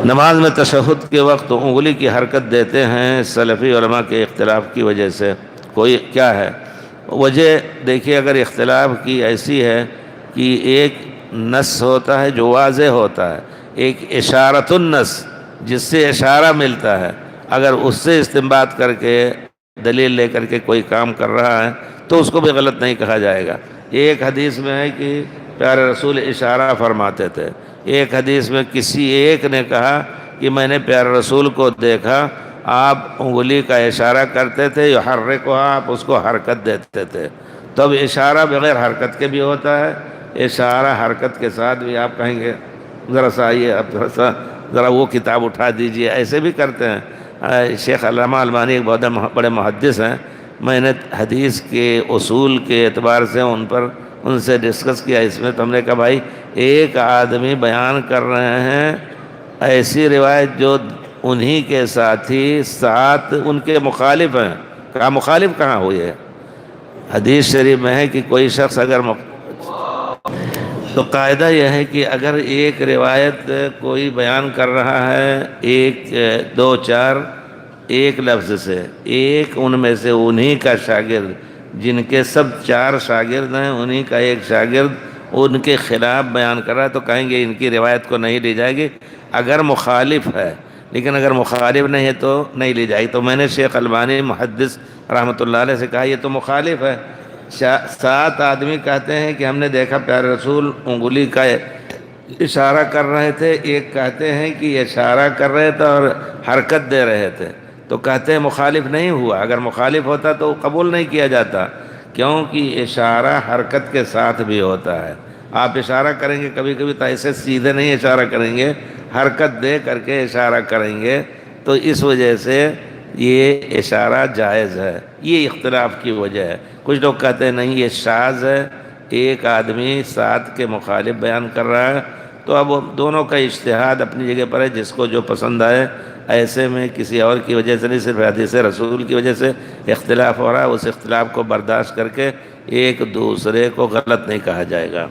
نماز میں تشہد کے وقت انگلی کی حرکت دیتے ہیں سلفی علماء کے اختلاف کی وجہ سے، کوئی کیا ہے وجہ؟ دیکھیے، اگر اختلاف کی ایسی ہے کہ ایک نص ہوتا ہے جو واضح ہوتا ہے، ایک اشارۃ النص جس سے اشارہ ملتا ہے، اگر اس سے استنباط کر کے دلیل لے کر کے کوئی کام کر رہا ہے تو اس کو بھی غلط نہیں کہا جائے گا۔ ایک حدیث میں ہے کہ پیارے رسول اشارہ فرماتے تھے، ایک حدیث میں کسی ایک نے کہا کہ میں نے پیارے رسول کو دیکھا، آپ انگلی کا اشارہ کرتے تھے، یحرکھا، آپ اس کو حرکت دیتے تھے۔ تو اب اشارہ بغیر حرکت کے بھی ہوتا ہے، اشارہ حرکت کے ساتھ بھی آپ کہیں گے ذرا سا آئیے، آپ ذرا وہ کتاب اٹھا دیجئے، ایسے بھی کرتے ہیں۔ شیخ علامہ البانی ایک بہت بڑے محدث ہیں، میں نے حدیث کے اصول کے اعتبار سے ان سے ڈسکس کیا اس میں، تو ہم نے کہا بھائی ایک آدمی بیان کر رہے ہیں ایسی روایت جو انہی کے ساتھی ساتھ ان کے مخالف ہیں، کہا مخالف کہاں ہوئی ہے؟ حدیث شریف میں ہے کہ کوئی شخص اگر تو قاعدہ یہ ہے کہ اگر ایک روایت کوئی بیان کر رہا ہے ایک دو چار ایک لفظ سے، ایک ان میں سے انہی کا شاگرد جن کے سب چار شاگرد ہیں، انہی کا ایک شاگرد ان کے خلاف بیان کر رہا ہے تو کہیں گے ان کی روایت کو نہیں لی جائے گی اگر مخالف ہے، لیکن اگر مخالف نہیں ہے تو نہیں لی جائے گی۔ تو میں نے شیخ البانی محدث رحمۃ اللہ علیہ سے کہا یہ تو مخالف ہے۔ 7 آدمی کہتے ہیں کہ ہم نے دیکھا پیارے رسول انگلی کا اشارہ کر رہے تھے، ایک کہتے ہیں کہ اشارہ کر رہے تھے اور حرکت دے رہے تھے، تو کہتے ہیں مخالف نہیں ہوا۔ اگر مخالف ہوتا تو قبول نہیں کیا جاتا، کیونکہ اشارہ حرکت کے ساتھ بھی ہوتا ہے۔ آپ اشارہ کریں گے کبھی کبھی تو ایسے سیدھے نہیں اشارہ کریں گے، حرکت دے کر کے اشارہ کریں گے، تو اس وجہ سے یہ اشارہ جائز ہے۔ یہ اختلاف کی وجہ ہے۔ کچھ لوگ کہتے ہیں نہیں یہ شاذ ہے، ایک آدمی 7 کے مخالف بیان کر رہا ہے، تو اب دونوں کا اجتہاد اپنی جگہ پر ہے، جس کو جو پسند آئے۔ ایسے میں کسی اور کی وجہ سے نہیں، صرف حدیث رسول کی وجہ سے اختلاف ہو رہا ہے، اس اختلاف کو برداشت کر کے ایک دوسرے کو غلط نہیں کہا جائے گا۔